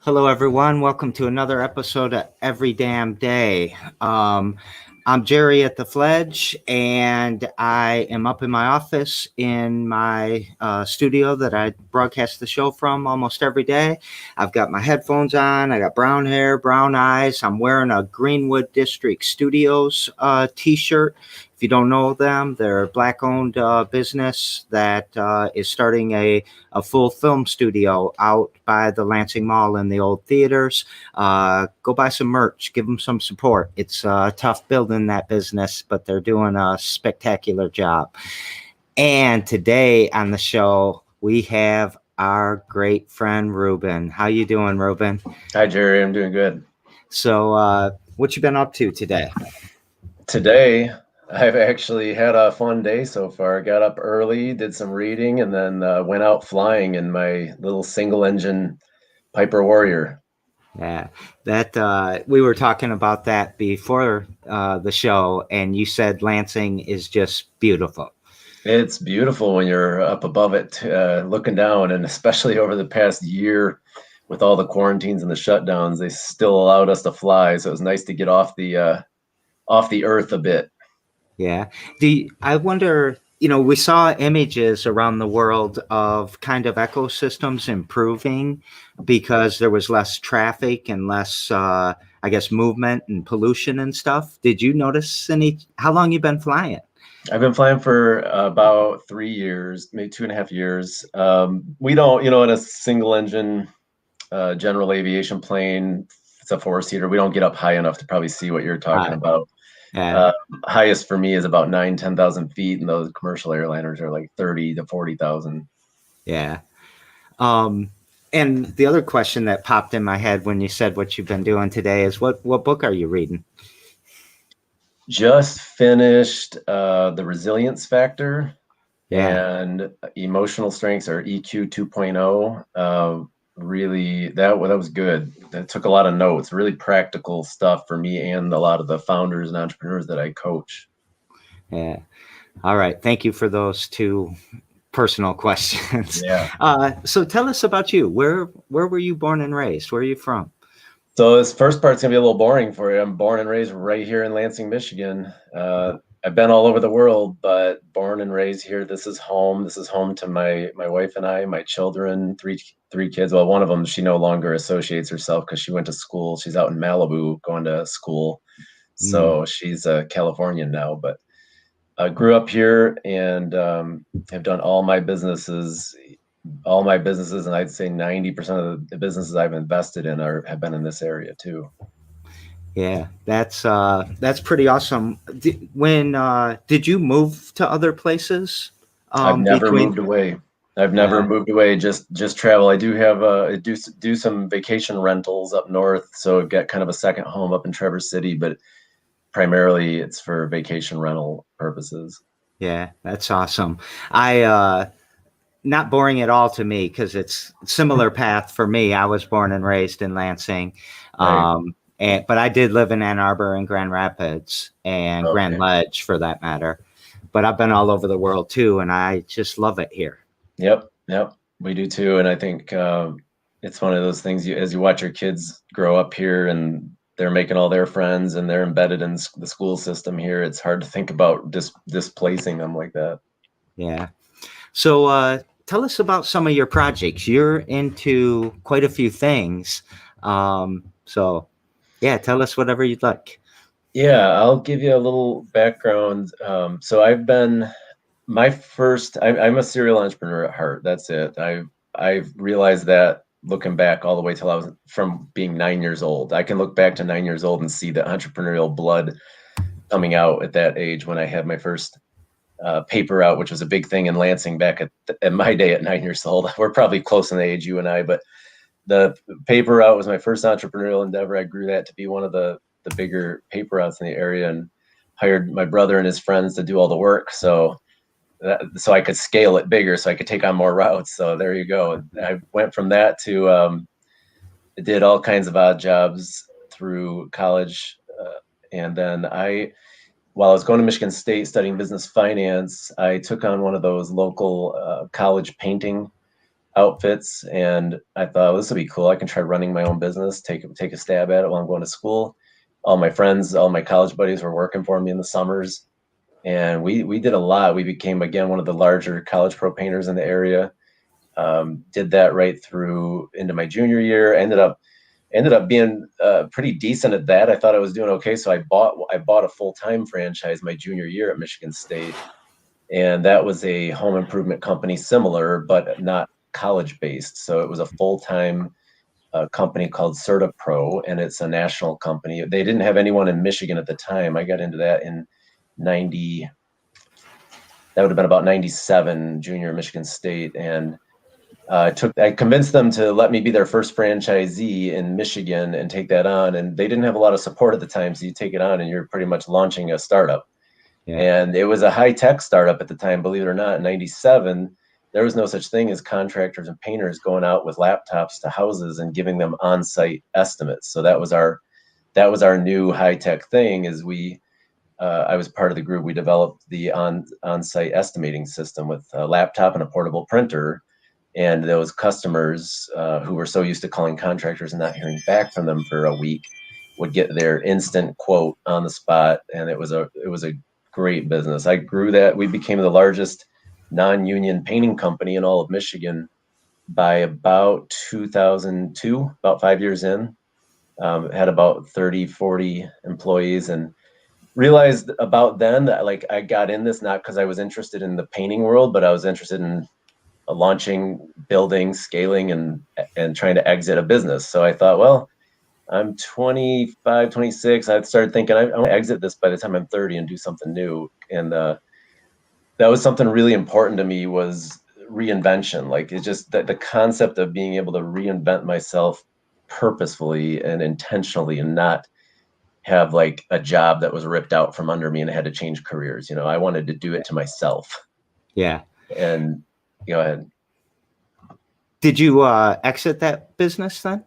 Hello, everyone. Welcome to another episode of Every Damn Day. I'm Jerry at the Fledge, and I am up in my office in my studio that I broadcast the show from almost every day. I've got my headphones on. I got brown hair, brown eyes. I'm wearing a Greenwood District Studios t-shirt. If you don't know them, they're a black-owned business that is starting a full film studio out by the Lansing Mall in the old theaters. Go buy some merch, give them some support. It's tough building that business, but they're doing a spectacular job. And today on the show, we have our great friend Reuben. How you doing, Reuben? Hi, Jerry. I'm doing good. So, what you been up to today? Today, I've actually had a fun day so far. Got up early, did some reading, and then went out flying in my little single-engine Piper Warrior. Yeah, that we were talking about that before the show, and you said Lansing is just beautiful. It's beautiful when you're up above it, looking down, and especially over the past year with all the quarantines and the shutdowns, they still allowed us to fly. So it was nice to get off the earth a bit. Yeah. I wonder, we saw images around the world of kind of ecosystems improving because there was less traffic and less, I guess, movement and pollution and stuff. Did you notice how long you been flying? I've been flying for about 3 years, maybe 2.5 years. We don't, in a single engine general aviation plane, it's a four-seater. We don't get up high enough to probably see what you're talking about. Yeah. Highest for me is about 10,000 feet, and those commercial airliners are like 30 to 40,000. Yeah. And the other question that popped in my head when you said what you've been doing today is what book are you reading? Just finished The Resilience Factor Yeah. and Emotional Strengths, or EQ 2.0. Really, that was good. That took a lot of notes, really practical stuff for me and a lot of the founders and entrepreneurs that I coach. Yeah. All right. Thank you for those two personal questions. Yeah. So tell us about you. Where were you born and raised? Where are you from? So this first part's gonna be a little boring for you. I'm born and raised right here in Lansing, Michigan. I've been all over the world, but born and raised here. This is home. This is home to my wife and I, my children, three kids. Well, one of them, she no longer associates herself because she went to school. She's out in Malibu going to school, so she's a Californian now. But I grew up here and have done all my businesses, and I'd say 90% of the businesses I've invested in have been in this area too. Yeah, that's pretty awesome. Did you move to other places? I've never Between moved away. I've never moved away. Just travel. I do have I do some vacation rentals up north, so I've got kind of a second home up in Traverse City, but primarily it's for vacation rental purposes. Yeah, that's awesome. I not boring at all to me because it's similar path for me. I was born and raised in Lansing, Right. but I did live in Ann Arbor and Grand Rapids and Grand Okay. Ledge for that matter. But I've been all over the world too, and I just love it here. Yep. Yep. We do too, and I think it's one of those things. As you watch your kids grow up here and they're making all their friends and they're embedded in the school system here, it's hard to think about displacing them like that. Yeah. So tell us about some of your projects. You're into quite a few things. So yeah, tell us whatever you'd like. Yeah, I'll give you a little background. So I'm a serial entrepreneur at heart. That's it. I've realized that looking back all the way till I was from being 9 years old. I can look back to 9 years old and see the entrepreneurial blood coming out at that age when I had my first paper out, which was a big thing in Lansing back at my day at 9 years old. We're probably close in age, you and I, but the paper route was my first entrepreneurial endeavor. I grew that to be one of the bigger paper routes in the area and hired my brother and his friends to do all the work. So I could scale it bigger, so I could take on more routes. So there you go. I went from that to did all kinds of odd jobs through college. And then while I was going to Michigan State studying business finance, I took on one of those local college painting outfits, and I thought, well, this would be cool. I can try running my own business, take a stab at it while I'm going to school. All my friends, all my college buddies were working for me in the summers, and we did a lot. We became, again, one of the larger college pro painters in the area. Did that right through into my junior year. Ended up being pretty decent at that. I thought I was doing okay, so I bought a full-time franchise my junior year at Michigan State, and that was a home improvement company similar, but not college based. So it was a full-time company called StartupPro, and it's a national company. They didn't have anyone in Michigan at the time. I got into that in 90. That would have been about 97, junior Michigan State, and I convinced them to let me be their first franchisee in Michigan and take that on. And they didn't have a lot of support at the time, so you take it on and you're pretty much launching a startup. Yeah. And it was a high-tech startup at the time, believe it or not. In 97, there was no such thing as contractors and painters going out with laptops to houses and giving them on-site estimates. So that was our new high-tech thing. I was part of the group. We developed the on-site estimating system with a laptop and a portable printer. And those customers who were so used to calling contractors and not hearing back from them for a week would get their instant quote on the spot. And it was a great business. I grew that. We became the largest non-union painting company in all of Michigan by about 2002, about 5 years in. Had about 30, 40 employees, and realized about then that, like, I got in this not because I was interested in the painting world, but I was interested in launching, building, scaling, and trying to exit a business. So I thought, well, I'm 25, 26. I started thinking I want to exit this by the time I'm 30 and do something new. And that was something really important to me, was reinvention. Like, it's just that the concept of being able to reinvent myself purposefully and intentionally, and not have like a job that was ripped out from under me and I had to change careers. I wanted to do it to myself. Yeah. And go ahead. Did you exit that business then?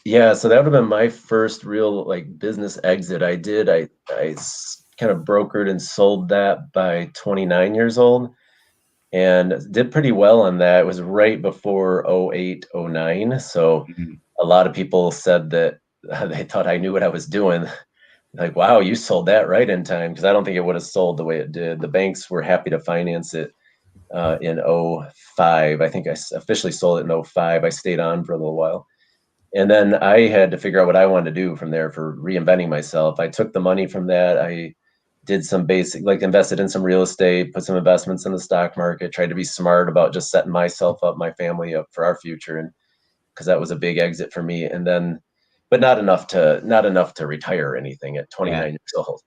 Yeah, so that would have been my first real like business exit. I kind of brokered and sold that by 29 years old, and did pretty well on that. It was right before 08, 09. So a lot of people said that they thought I knew what I was doing. Like, wow, you sold that right in time, because I don't think it would have sold the way it did. The banks were happy to finance it in 05. I think I officially sold it in 05. I stayed on for a little while. And then I had to figure out what I wanted to do from there for reinventing myself. I took the money from that. I did some basic, like, invested in some real estate, put some investments in the stock market, tried to be smart about just setting myself up, my family up for our future. And because that was a big exit for me. And then, but not enough to retire or anything at 29 years old.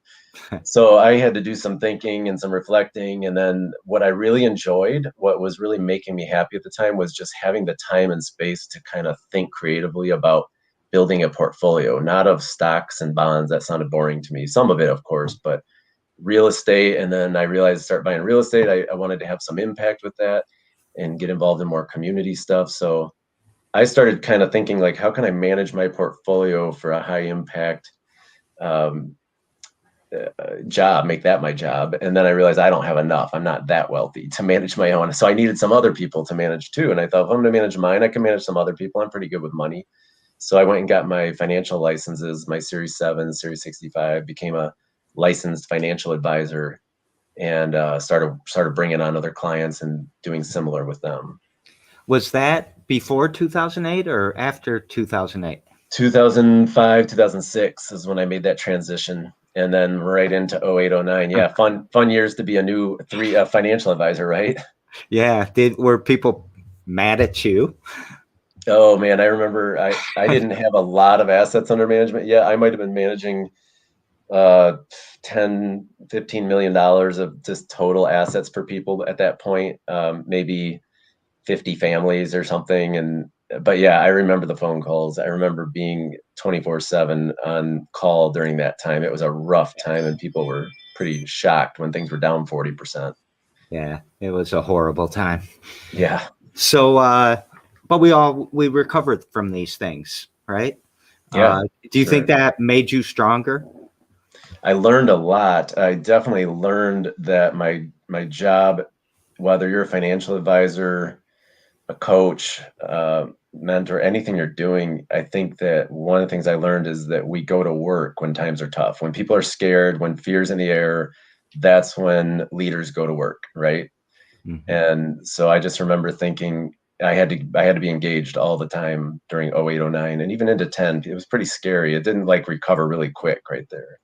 So I had to do some thinking and some reflecting. And then what I really enjoyed, what was really making me happy at the time, was just having the time and space to kind of think creatively about building a portfolio, not of stocks and bonds. That sounded boring to me. Some of it, of course, but real estate. And then I realized, start buying real estate, I wanted to have some impact with that and get involved in more community stuff. So I started kind of thinking, like, how can I manage my portfolio for a high impact job, make that my job. And then I realized I don't have enough. I'm not that wealthy to manage my own. So I needed some other people to manage too. And I thought, if I'm going to manage mine, I can manage some other people. I'm pretty good with money. So I went and got my financial licenses, my Series 7, Series 65, became a licensed financial advisor, and started bringing on other clients and doing similar with them. Was that before 2008 or after 2008? 2005, 2006 is when I made that transition. And then right into 08, 09. Yeah, fun years to be a new financial advisor, right? Yeah. Were people mad at you? Oh man, I remember I didn't have a lot of assets under management. Yeah, I might have been managing 10, $15 million of just total assets for people at that point. Maybe 50 families or something. But yeah, I remember the phone calls. I remember being 24/7 on call during that time. It was a rough time, and people were pretty shocked when things were down 40%. Yeah, it was a horrible time. Yeah. So, but we recovered from these things, right? Yeah. Do you think that made you stronger? I learned a lot. I definitely learned that my job, whether you're a financial advisor, a coach, mentor, anything you're doing, I think that one of the things I learned is that we go to work when times are tough, when people are scared, when fear's in the air, that's when leaders go to work, right? Mhm. And so I just remember thinking I had to be engaged all the time during 08, 09, and even into 10. It was pretty scary. It didn't like recover really quick right there.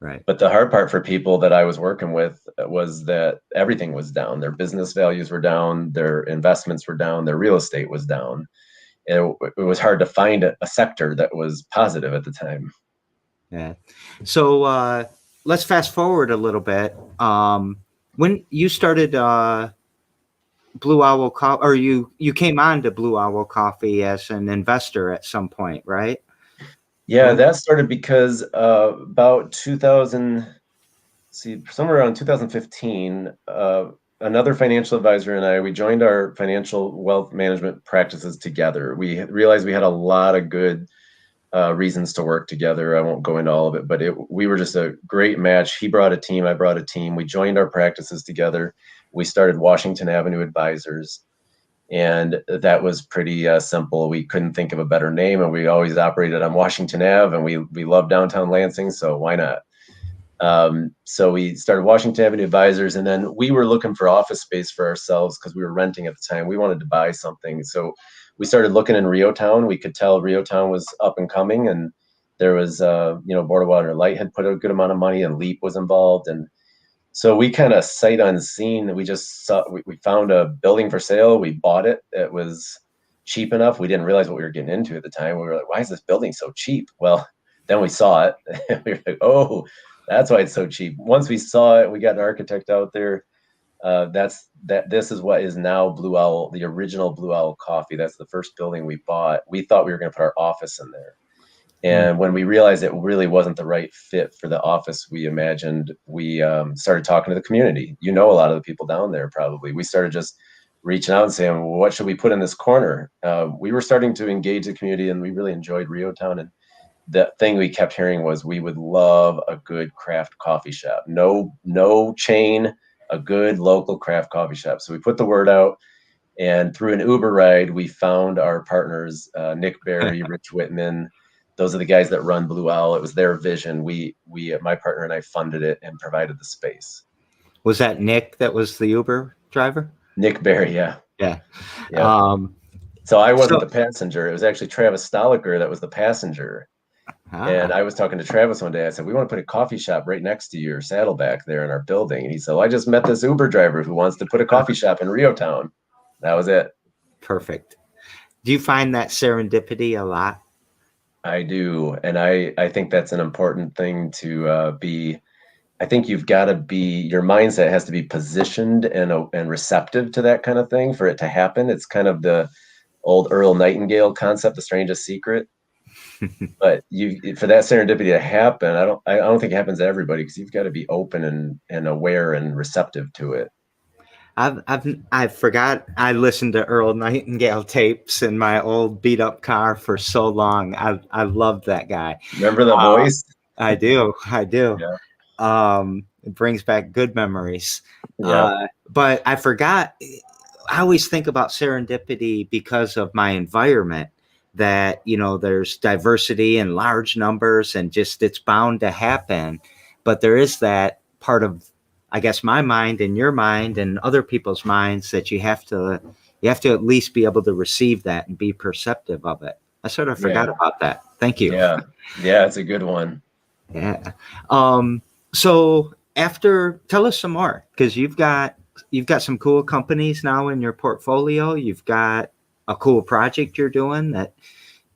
Right. But the hard part for people that I was working with was that everything was down. Their business values were down, their investments were down, their real estate was down. It was hard to find a sector that was positive at the time. Yeah. So let's fast forward a little bit. When you started Blue Owl Coffee, or you came on to Blue Owl Coffee as an investor at some point, right? Yeah, When? that started because about 2000, see, somewhere around 2015, another financial advisor and I, we joined our financial wealth management practices together. We realized we had a lot of good reasons to work together. I won't go into all of it, but we were just a great match. He brought a team, I brought a team. We joined our practices together. We started Washington Avenue Advisors, and that was pretty simple. We couldn't think of a better name, and we always operated on Washington Ave, and we love downtown Lansing, so why not? So we started Washington Avenue Advisors, and then we were looking for office space for ourselves because we were renting at the time. We wanted to buy something, so we started looking in Rio Town. We could tell Rio Town was up and coming, and there was, Board of Water and Light had put a good amount of money, and LEAP was involved, and so we kind of sight unseen. We just saw we found a building for sale. We bought it. It was cheap enough. We didn't realize what we were getting into at the time. We were like, "Why is this building so cheap?" Well, then we saw it. And we were like, "Oh, that's why it's so cheap." Once we saw it, we got an architect out there. This is what is now Blue Owl, the original Blue Owl Coffee. That's the first building we bought. We thought we were going to put our office in there. And when we realized it really wasn't the right fit for the office we imagined, we started talking to the community. A lot of the people down there probably. We started just reaching out and saying, well, what should we put in this corner? We were starting to engage the community, and we really enjoyed Rio Town. And the thing we kept hearing was we would love a good craft coffee shop. No chain, a good local craft coffee shop. So we put the word out, and through an Uber ride, we found our partners, Nick Berry, Rich Whitman. Those are the guys that run Blue Owl. It was their vision. My partner and I funded it and provided the space. Was that Nick that was the Uber driver? Nick Berry, yeah. Yeah. Yeah. So I wasn't the passenger. It was actually Travis Stoliker that was the passenger. And I was talking to Travis one day. I said, we want to put a coffee shop right next to your Saddleback there in our building. And he said, well, I just met this Uber driver who wants to put a coffee shop in Rio Town. That was it. Perfect. Do you find that serendipity a lot? I do. And I think that's an important thing to be. I think you've got to be, your mindset has to be positioned and receptive to that kind of thing for it to happen. It's kind of the old Earl Nightingale concept, the strangest secret. But for that serendipity to happen, I don't think it happens to everybody, because you've got to be open and aware and receptive to it. I forgot I listened to Earl Nightingale tapes in my old beat up car for so long. I love that guy. Remember the voice? I do. Yeah. It brings back good memories. Yeah. But I forgot. I always think about serendipity because of my environment, that, there's diversity in large numbers, and just it's bound to happen. But there is that part of, I guess, my mind and your mind and other people's minds, that you have to at least be able to receive that and be perceptive of it. I sort of forgot about that. Thank you. Yeah, it's a good one. Yeah. So tell us some more, because you've got some cool companies now in your portfolio. You've got a cool project you're doing that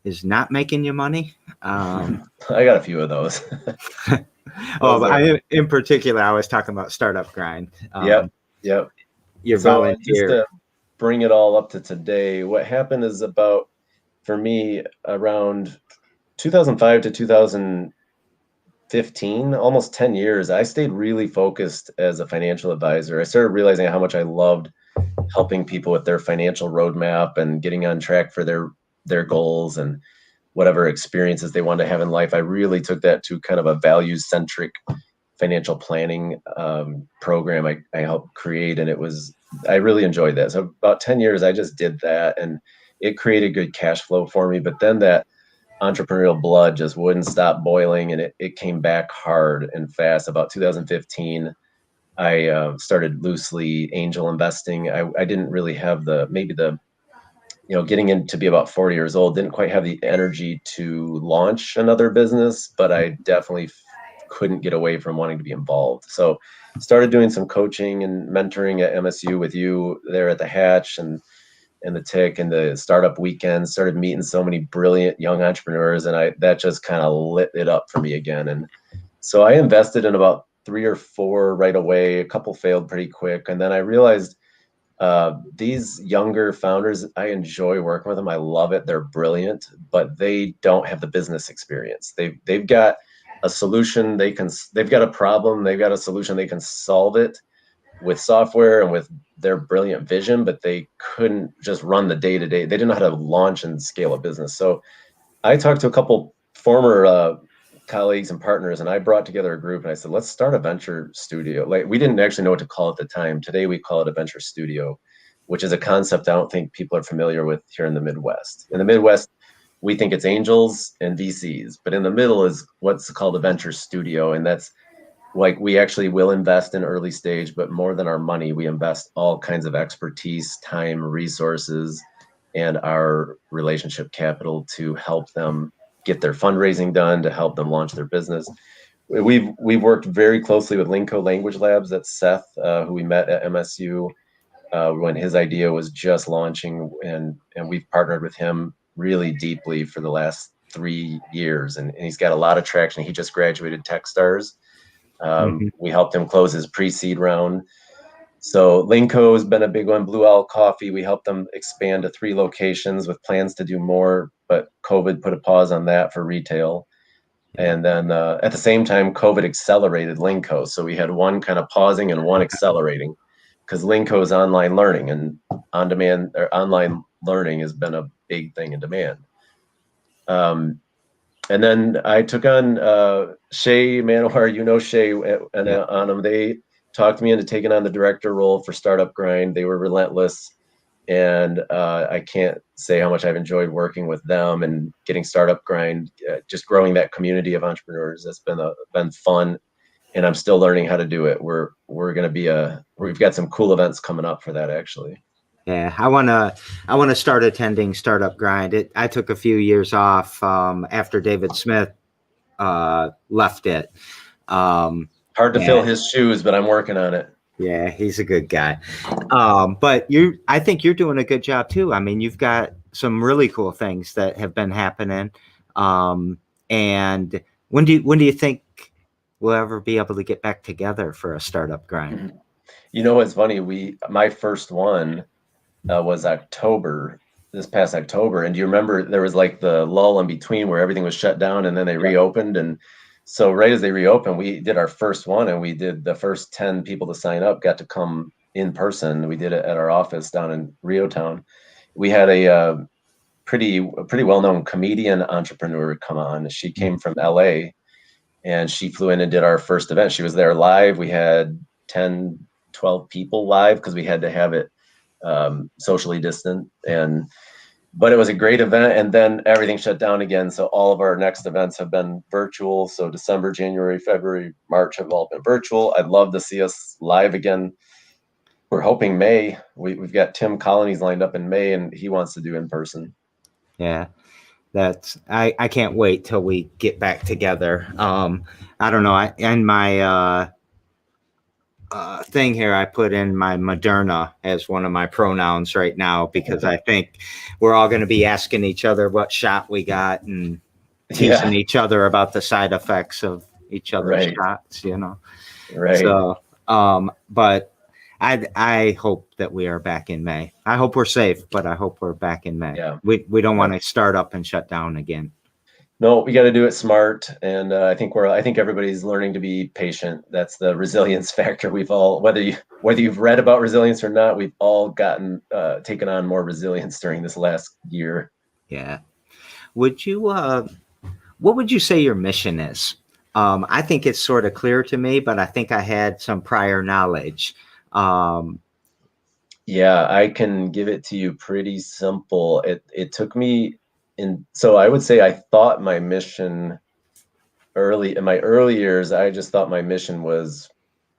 is not making you money. I got a few of those. In particular, I was talking about StartupGrind. Yep. Your so volunteer. Just to bring it all up to today, what happened is, about, for me, around 2005 to 2015, almost 10 years, I stayed really focused as a financial advisor. I started realizing how much I loved helping people with their financial roadmap and getting on track for their goals and whatever experiences they wanted to have in life. I really took that to kind of a values-centric financial planning program I helped create, and it was I really enjoyed that. So about 10 years, I just did that, and it created good cash flow for me. But then that entrepreneurial blood just wouldn't stop boiling, and it came back hard and fast. About 2015, I started loosely angel investing. I didn't really have getting in to be about 40 years old, didn't quite have the energy to launch another business, but I definitely couldn't get away from wanting to be involved. So started doing some coaching and mentoring at MSU with you there at the Hatch and the Tick and the startup weekends, started meeting so many brilliant young entrepreneurs, and that just kind of lit it up for me again. And so I invested in about 3 or 4 right away. A couple failed pretty quick, and then I realized these younger founders, I enjoy working with them. I love it. They're brilliant, but they don't have the business experience. They've got a solution. They've got a problem. They've got a solution. They can solve it with software and with their brilliant vision, but they couldn't just run the day to day. They didn't know how to launch and scale a business. So I talked to a couple former colleagues and partners, and I brought together a group and I said, let's start a venture studio. Like, we didn't actually know what to call it at the time. Today we call it a venture studio, which is a concept I don't think people are familiar with here in the Midwest. In the Midwest, we think it's angels and VCs, but in the middle is what's called a venture studio. And that's like, we actually will invest in early stage, but more than our money, we invest all kinds of expertise, time, resources, and our relationship capital to help them get their fundraising done, to help them launch their business. We've worked very closely with Lingco Language Labs. That's Seth, who we met at MSU when his idea was just launching, and we've partnered with him really deeply for the last 3 years, and he's got a lot of traction. He just graduated Techstars. We helped him close his pre-seed round. So Lingco has been a big one. Blue Owl Coffee, we helped them expand to 3 locations with plans to do more, but COVID put a pause on that for retail. And then at the same time, COVID accelerated Lingco. So we had one kind of pausing and one accelerating, because Lingco is online learning, and on-demand or online learning has been a big thing in demand. And then I took on Shay Manowar, Shay, and on them. They talked me into taking on the director role for StartupGrind. They were relentless, and I can't say how much I've enjoyed working with them and getting StartupGrind, just growing that community of entrepreneurs. That's been fun, and I'm still learning how to do it. We're going to we've got some cool events coming up for that, actually. Yeah, I wanna start attending StartupGrind. I took a few years off after David Smith left it. Hard to fill his shoes, but I'm working on it. Yeah, he's a good guy. But I think you're doing a good job too. I mean, you've got some really cool things that have been happening. And when do you think we'll ever be able to get back together for a StartupGrind? It's funny. My first one was this past October. And do you remember there was like the lull in between where everything was shut down and then they reopened? And so right as they reopened, we did our first one, and we did the first 10 people to sign up got to come in person. We did it at our office down in Reotown. We had a pretty well-known comedian entrepreneur come on. She came from LA, and she flew in and did our first event. She was there live. We had 10, 12 people live because we had to have it socially distant, but it was a great event. And then everything shut down again, so all of our next events have been virtual. So December, January, February, March have all been virtual. I'd love to see us live again. We're hoping May. We've got Tim Colonies lined up in May, and he wants to do in person. Yeah, I can't wait till we get back together. I don't know. In my thing here, I put in my Moderna as one of my pronouns right now, because I think we're all going to be asking each other what shot we got and teasing each other about the side effects of each other's shots, Right. So, but I hope that we are back in May. I hope we're safe, but I hope we're back in May. Yeah. We don't want to start up and shut down again. No, we got to do it smart, and I think everybody's learning to be patient. That's the resilience factor. We've all, whether you've read about resilience or not, we've all taken on more resilience during this last year. Yeah. What would you say your mission is? I think it's sort of clear to me, but I think I had some prior knowledge. Yeah, I can give it to you pretty simple. It took me so I would say I thought my mission in my early years, I just thought my mission was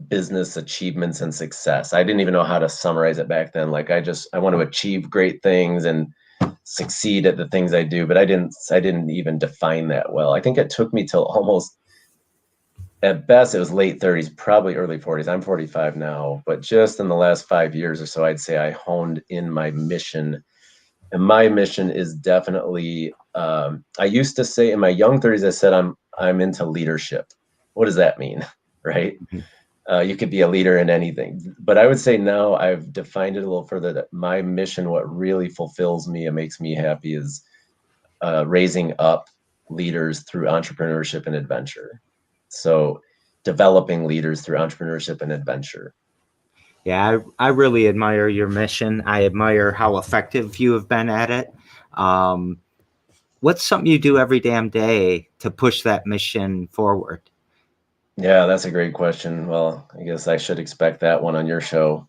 business achievements and success. I didn't even know how to summarize it back then. Like I want to achieve great things and succeed at the things I do, but I didn't even define that well. I think it took me till almost, at best it was late 30s, probably early 40s. I'm 45 now, but just in the last 5 years or so, I'd say I honed in my mission. And my mission is definitely, I used to say in my young 30s, I said I'm into leadership. What does that mean? Right? Mhm. You could be a leader in anything, but I would say now I've defined it a little further, that my mission, what really fulfills me and makes me happy, is raising up leaders through entrepreneurship and adventure. So developing leaders through entrepreneurship and adventure. Yeah, I really admire your mission. I admire how effective you have been at it. Um, what's something you do every damn day to push that mission forward? Yeah, that's a great question. Well, I guess I should expect that one on your show.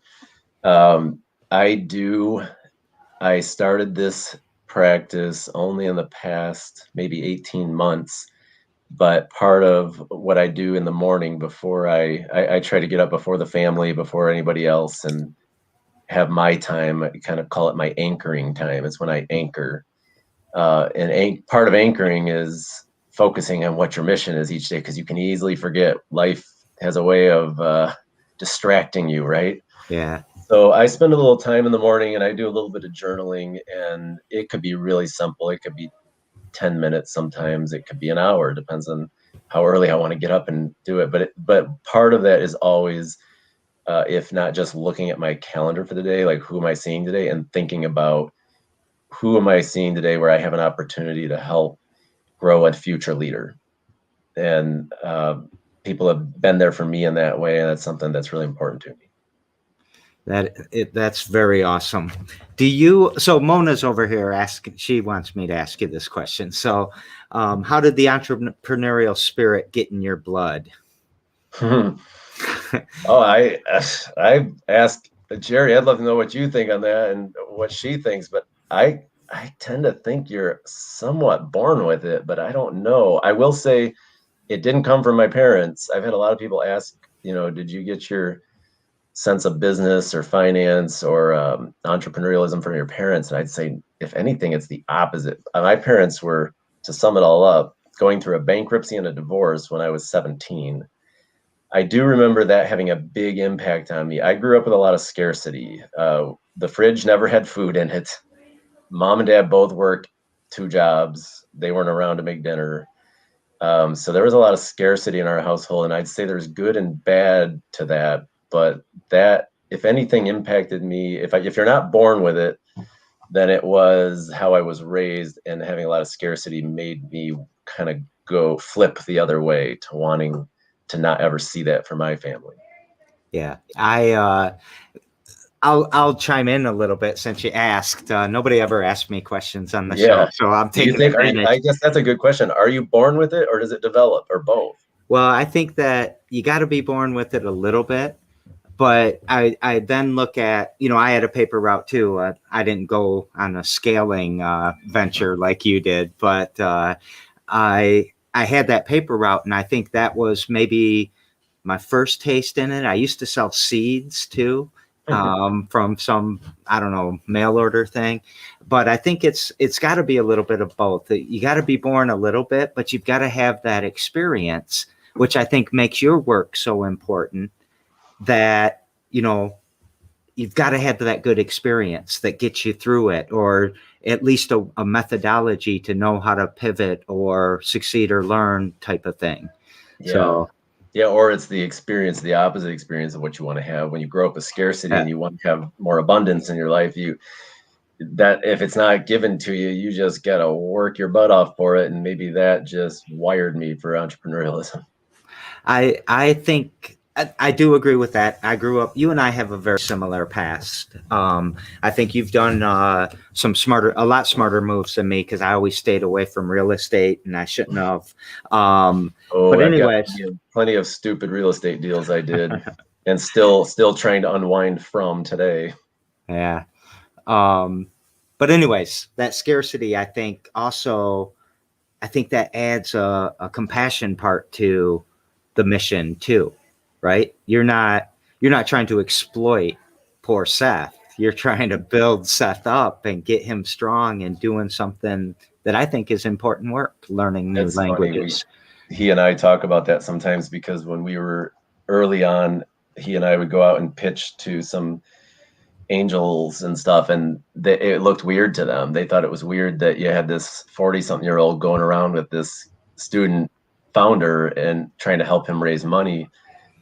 Um, I do. I started this practice only in the past maybe 18 months, but part of what I do in the morning before I try to get up before the family, before anybody else, and have my time. I kind of call it my anchoring time. It's when I anchor. Part of anchoring is focusing on what your mission is each day, because you can easily forget. Life has a way of distracting you, right? Yeah. So I spend a little time in the morning and I do a little bit of journaling, and it could be really simple. It could be 10 minutes sometimes. It could be an hour, depends on how early I want to get up and do it. But part of that is always, if not just looking at my calendar for the day, like who am I seeing today, and thinking about who am I seeing today where I have an opportunity to help grow a future leader. And people have been there for me in that way, and that's something that's really important to me. That's very awesome. Do you? So Mona's over here asking. She wants me to ask you this question. So, how did the entrepreneurial spirit get in your blood? Oh, I asked Jerry. I'd love to know what you think on that and what she thinks, but I tend to think you're somewhat born with it, but I don't know. I will say it didn't come from my parents. I've had a lot of people ask, did you get your sense of business or finance or entrepreneurialism from your parents? And I'd say, if anything, it's the opposite. My parents were, to sum it all up, going through a bankruptcy and a divorce when I was 17. I do remember that having a big impact on me. I grew up with a lot of scarcity. The fridge never had food in it. Mom and dad both worked 2 jobs. They weren't around to make dinner. So there was a lot of scarcity in our household, and I'd say there's good and bad to that. But that, if anything, impacted me. If you're not born with it, then it was how I was raised, and having a lot of scarcity made me kind of go flip the other way to wanting to not ever see that for my family. Yeah, I'll chime in a little bit since you asked. Nobody ever asked me questions on the show, Yeah. so I'm Do you taking think, advantage. I guess that's a good question. Are you born with it, or does it develop, or both? Well, I think that you got to be born with it a little bit, but I then look at, I had a paper route too. I didn't go on a scaling venture like you did, but I had that paper route, and I think that was maybe my first taste in it. I used to sell seeds too, from some, I don't know, mail order thing. But I think it's got to be a little bit of both. You got to be born a little bit, but you've got to have that experience, which I think makes your work so important. That you've got to have that good experience that gets you through it, or at least a methodology to know how to pivot or succeed or learn type of thing. Yeah. So Yeah, or it's the experience, the opposite experience of what you want to have. When you grow up with scarcity and you want to have more abundance in your life, that if it's not given to you, you just gotta work your butt off for it. And maybe that just wired me for entrepreneurialism. I think I do agree with that. I grew up. You and I have a very similar past. I think you've done a lot smarter moves than me, because I always stayed away from real estate, and I shouldn't have. But I've got anyways, plenty of stupid real estate deals I did, and still trying to unwind from today. Yeah. But anyways, that scarcity, I think that adds a compassion part to the mission too, right? You're not trying to exploit poor Seth. You're trying to build Seth up and get him strong and doing something that I think is important work, learning new It's funny. languages. He and I talk about that sometimes because when we were early on, he and I would go out and pitch to some angels and stuff, and it looked weird to them. They thought it was weird that you had this 40-something-year-old going around with this student founder and trying to help him raise money.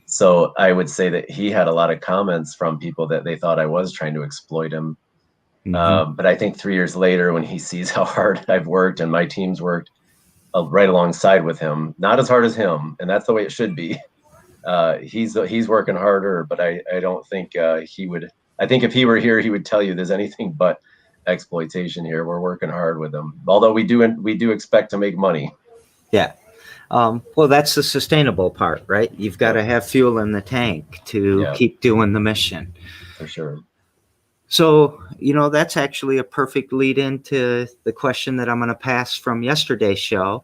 So I would say that he had a lot of comments from people that they thought I was trying to exploit him. But I think 3 years later, when he sees how hard I've worked and my team's worked right alongside with him, not as hard as him, and that's the way it should be. He's working harder, but I don't think he would. I think if he were here, he would tell you there's anything but exploitation here. We're working hard with him, although we do expect to make money. Yeah. Well, that's the sustainable part, right? You've got to have fuel in the tank to keep doing the mission. For sure. So, that's actually a perfect lead into the question that I'm going to pass from yesterday's show.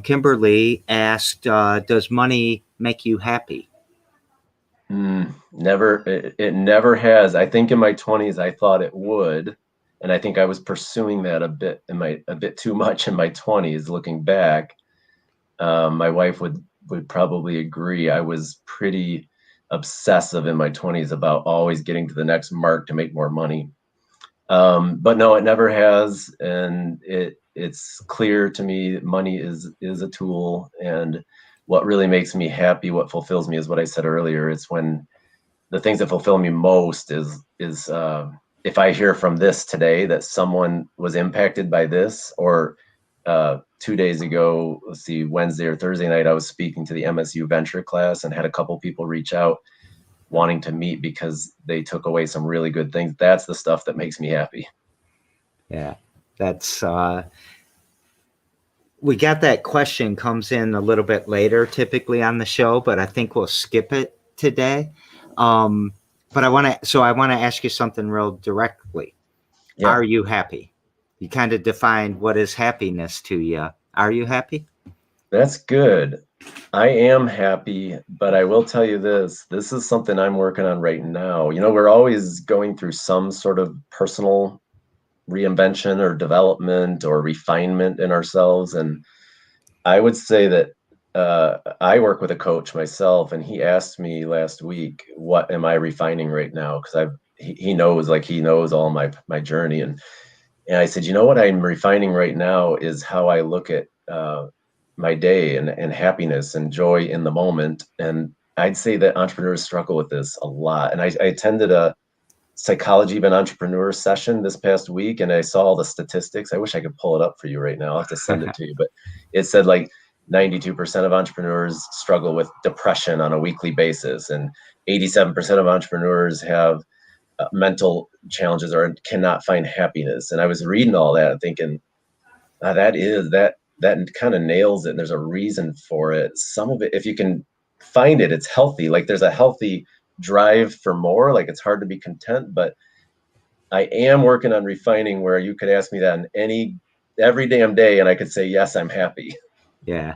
Kimberly asked, does money make you happy? Never. It never has. I think in my 20s, I thought it would. And I think I was pursuing that a bit too much in my 20s, looking back. My wife would probably agree. I was pretty obsessive in my 20s about always getting to the next mark to make more money. But no, it never has. And it's clear to me money is a tool. And what really makes me happy, what fulfills me is what I said earlier. It's when the things that fulfill me most is if I hear from this today that someone was impacted by this, or 2 days ago, Wednesday or Thursday night, I was speaking to the MSU venture class and had a couple people reach out wanting to meet because they took away some really good things. That's the stuff that makes me happy. Yeah, that's we got that question comes in a little bit later, typically on the show, but I think we'll skip it today. But I want to ask you something real directly. Yeah. Are you happy? You kind of defined what is happiness to you. Are you happy? That's good. I am happy, but I will tell you this is something I'm working on right now. We're always going through some sort of personal reinvention or development or refinement in ourselves. And I would say that I work with a coach myself, and he asked me last week, what am I refining right now? Because he knows all my journey. And I said, what I'm refining right now is how I look at my day and happiness and joy in the moment. And I'd say that entrepreneurs struggle with this a lot. And I attended a psychology of an entrepreneur session this past week, and I saw all the statistics. I wish I could pull it up for you right now. I'll have to send it to you. But it said 92% of entrepreneurs struggle with depression on a weekly basis, and 87% of entrepreneurs have mental challenges or cannot find happiness. And I was reading all that and thinking, that kind of nails it. And there's a reason for it. Some of it, if you can find it, it's healthy. There's a healthy drive for more. It's hard to be content, but I am working on refining where you could ask me that every damn day, and I could say, yes, I'm happy. Yeah.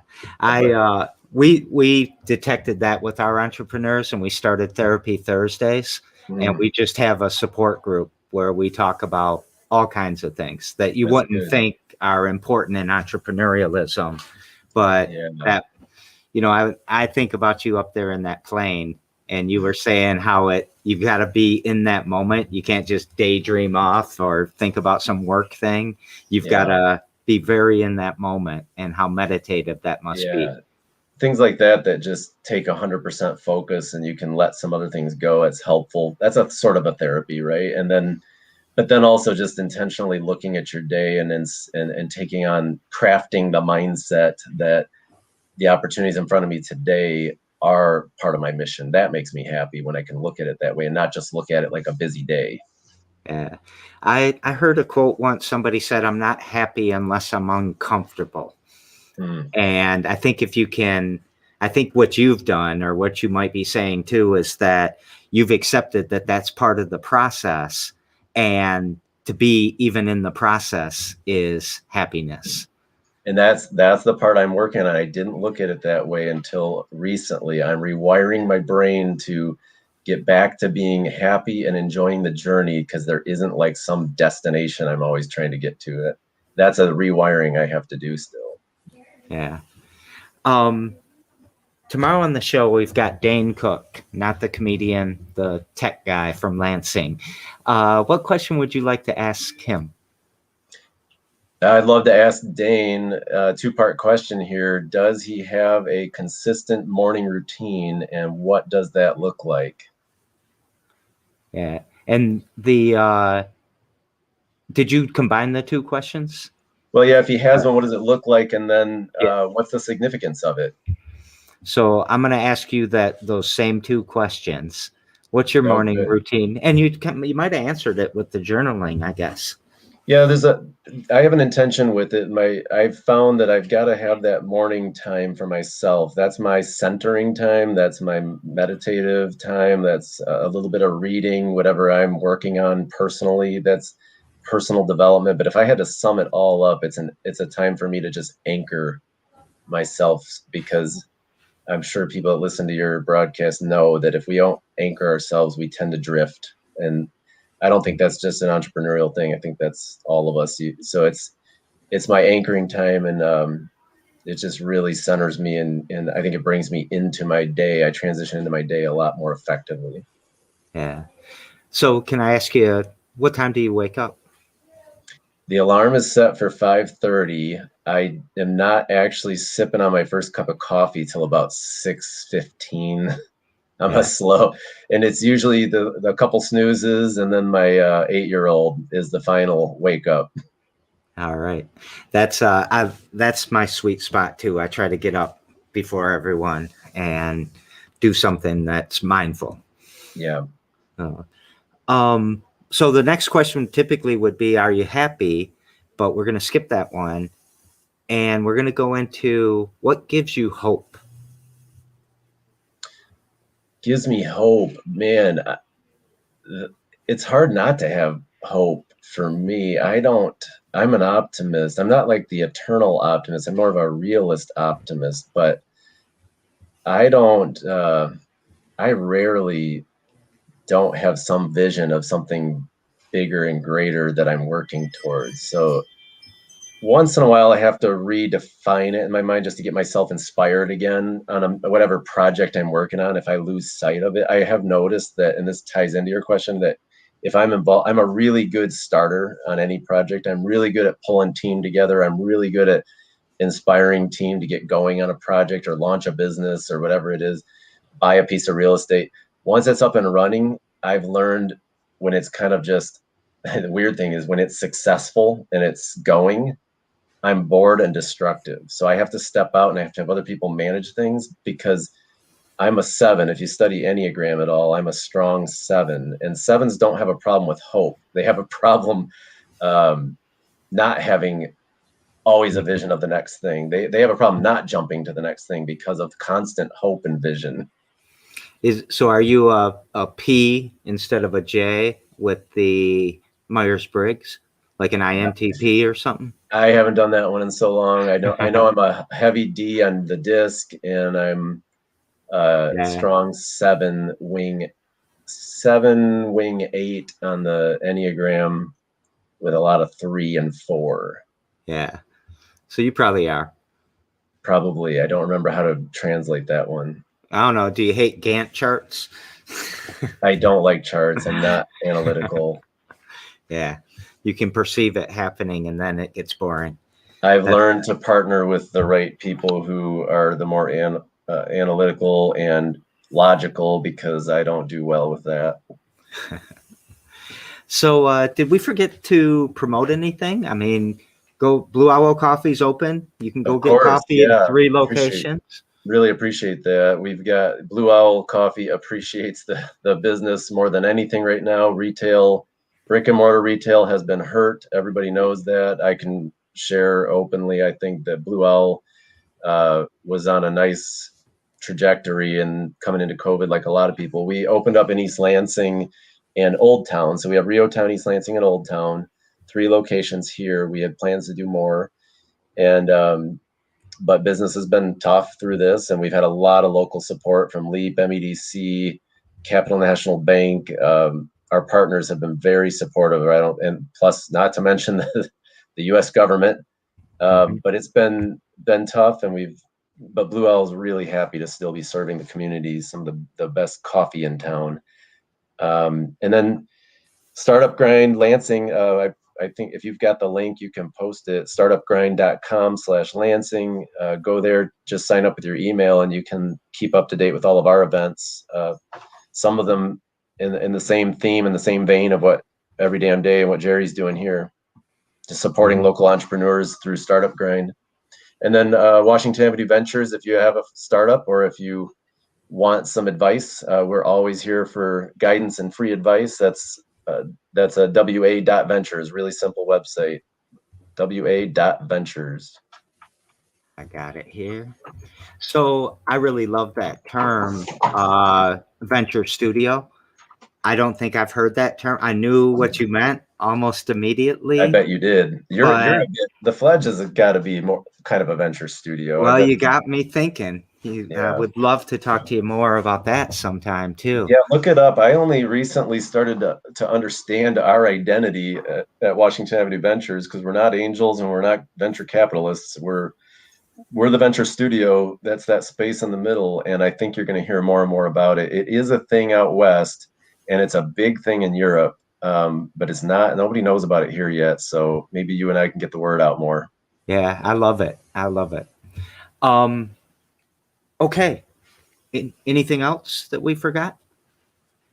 We detected that with our entrepreneurs, and we started Therapy Thursdays, and we just have a support group where we talk about all kinds of things that you wouldn't think are important in entrepreneurialism. But that, I think about you up there in that plane, and you were saying how you've got to be in that moment. You can't just daydream off or think about some work thing. You've got to be very in that moment, and how meditative that must be. Things like that just take 100% focus, and you can let some other things go. It's helpful. That's a sort of a therapy, right? But then also just intentionally looking at your day and taking on crafting the mindset that the opportunities in front of me today are part of my mission. That makes me happy when I can look at it that way and not just look at it like a busy day. Yeah. I heard a quote once. Somebody said, I'm not happy unless I'm uncomfortable. And I think I think what you've done, or what you might be saying too, is that you've accepted that that's part of the process. and to be even in the process is happiness. And that's the part I'm working on. I didn't look at it that way until recently. I'm rewiring my brain to get back to being happy and enjoying the journey, because there isn't like some destination I'm always trying to get to. It. That's a rewiring I have to do still. Yeah. Tomorrow on the show, we've got Dane Cook, not the comedian, the tech guy from Lansing. What question would you like to ask him? I'd love to ask Dane a two-part question here. Does he have a consistent morning routine, and what does that look like? Yeah. And did you combine the two questions? Well, yeah, if he has one, what does it look like? And then what's the significance of it? So I'm going to ask you those same two questions. What's your morning routine? And you might have answered it with the journaling, I guess. Yeah, I have an intention with it. I've found that I've got to have that morning time for myself. That's my centering time. That's my meditative time. That's a little bit of reading, whatever I'm working on personally. That's personal development. But if I had to sum it all up, it's a time for me to just anchor myself, because I'm sure people that listen to your broadcast know that if we don't anchor ourselves, we tend to drift. And I don't think that's just an entrepreneurial thing. I think that's all of us. So it's my anchoring time, and it just really centers me, and I think it brings me into my day. I transition into my day a lot more effectively. Yeah. So can I ask you, what time do you wake up? The alarm is set for 5:30. I am not actually sipping on my first cup of coffee till about 6:15. I'm a slow, and it's usually the couple snoozes, and then my 8-year-old is the final wake up. All right, that's my sweet spot too. I try to get up before everyone and do something that's mindful. Yeah. So the next question typically would be, are you happy? But we're going to skip that one, and we're going to go into what gives you hope. Gives me hope, man. It's hard not to have hope for me. I'm an optimist. I'm not like the eternal optimist. I'm more of a realist optimist, but I rarely don't have some vision of something bigger and greater that I'm working towards. So once in a while, I have to redefine it in my mind just to get myself inspired again on whatever project I'm working on. If I lose sight of it, I have noticed that, and this ties into your question, that if I'm involved, I'm a really good starter on any project. I'm really good at pulling team together. I'm really good at inspiring team to get going on a project or launch a business or whatever it is, buy a piece of real estate. Once it's up and running, I've learned when it's kind of just, the weird thing is when it's successful and it's going, I'm bored and destructive. So I have to step out and I have to have other people manage things, because I'm a 7. If you study Enneagram at all, I'm a strong 7. And 7s don't have a problem with hope. They have a problem not having always a vision of the next thing. They have a problem not jumping to the next thing because of constant hope and vision. So are you a P instead of a J with the Myers-Briggs, like an INTP or something? I haven't done that one in so long. I know I'm a heavy D on the disc, and I'm strong 7 wing 8 on the Enneagram, with a lot of 3 and 4. Yeah. So you probably are. Probably. I don't remember how to translate that one. I don't know. Do you hate Gantt charts? I don't like charts. I'm not analytical. Yeah. You can perceive it happening, and then it gets boring. I've learned to partner with the right people who are the more analytical and logical, because I don't do well with that. So did we forget to promote anything? I mean, Blue Owl Coffee's open. You can go get coffee in 3 locations. Really appreciate that. We've got Blue Owl Coffee appreciates the business more than anything right now. Retail, brick and mortar retail has been hurt. Everybody knows that. I can share openly. I think that Blue Owl was on a nice trajectory, and coming into COVID, like a lot of people. We opened up in East Lansing and Old Town. So we have Rio Town, East Lansing, and Old Town, 3 locations here. We had plans to do more, and but business has been tough through this, and we've had a lot of local support from LEAP, MEDC, Capital National Bank. Our partners have been very supportive. And plus, not to mention the U.S. government. But it's been tough, and but Blue Owl is really happy to still be serving the communities, some of the best coffee in town. And then StartupGrind Lansing, I think if you've got the link, you can post it, startupgrind.com/Lansing. Go there, just sign up with your email, and you can keep up to date with all of our events. Some of them in the same theme, in the same vein of what Every Damn Day and what Jerry's doing here, just supporting local entrepreneurs through StartupGrind. And then Washington Avenue Ventures, if you have a startup or if you want some advice, we're always here for guidance and free advice. That's a wa.ventures, really simple website, wa.ventures. I got it here. So I really love that term, venture studio. I don't think I've heard that term. I knew what you meant almost immediately. I bet you did. The Fledge has got to be more kind of a venture studio. Well, you got me thinking. Yeah. I would love to talk to you more about that sometime too. Yeah, look it up. I only recently started to understand our identity at Washington Avenue Ventures, because we're not angels and we're not venture capitalists. We're the venture studio. That's that space in the middle, and I think you're going to hear more and more about it. It is a thing out west, and it's a big thing in Europe, but it's not. Nobody knows about it here yet. So maybe you and I can get the word out more. Yeah, I love it. Okay. Anything else that we forgot?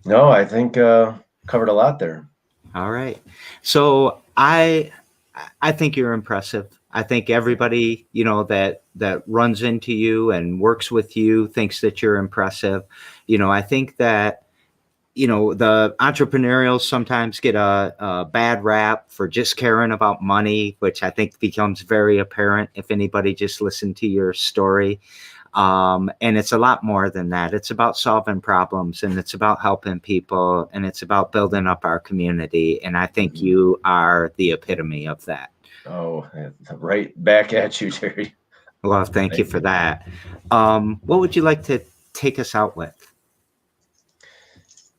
No, I think covered a lot there. All right. So I think you're impressive. I think everybody, that runs into you and works with you thinks that you're impressive. I think that, the entrepreneurials sometimes get a bad rap for just caring about money, which I think becomes very apparent if anybody just listened to your story. And it's a lot more than that. It's about solving problems, and it's about helping people, and it's about building up our community. And I think you are the epitome of that. Oh, right back at you, Jerry. Well, thank you for that. What would you like to take us out with?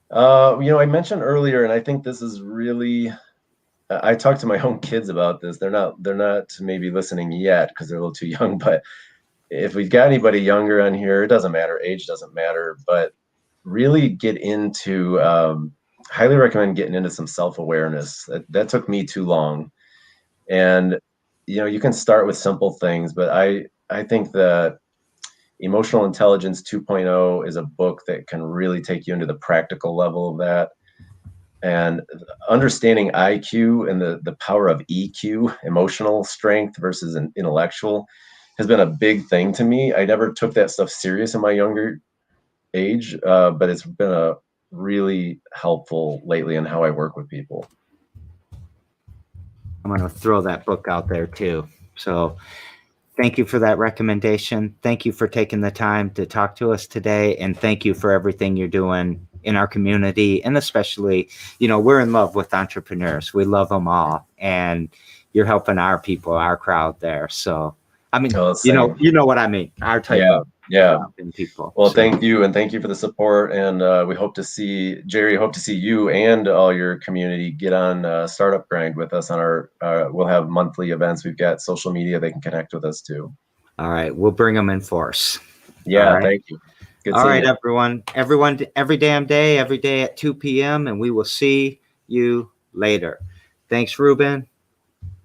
I mentioned earlier, and I think this is really, I talked to my own kids about this. They're not maybe listening yet because they're a little too young, but if we've got anybody younger on here, it doesn't matter. Age doesn't matter, but really get into, highly recommend getting into some self-awareness. That took me too long. And, you can start with simple things, but I think that Emotional Intelligence 2.0 is a book that can really take you into the practical level of that. And understanding IQ and the power of EQ, emotional strength versus an intellectual, has been a big thing to me. I never took that stuff serious in my younger age, but it's been a really helpful lately in how I work with people. I'm going to throw that book out there too. So thank you for that recommendation. Thank you for taking the time to talk to us today. And thank you for everything you're doing in our community. And especially, we're in love with entrepreneurs. We love them all. And you're helping our people, our crowd there. So, I mean, you know what I mean? Our type of people. Well, thank you. And thank you for the support. And we hope to see, Jerry, hope to see you and all your community get on StartupGrind with us on our, we'll have monthly events. We've got social media they can connect with us too. All right. We'll bring them in force. Yeah. Right. Thank you. Good all right, you. Everyone, every damn day, every day at 2 p.m. And we will see you later. Thanks, Reuben.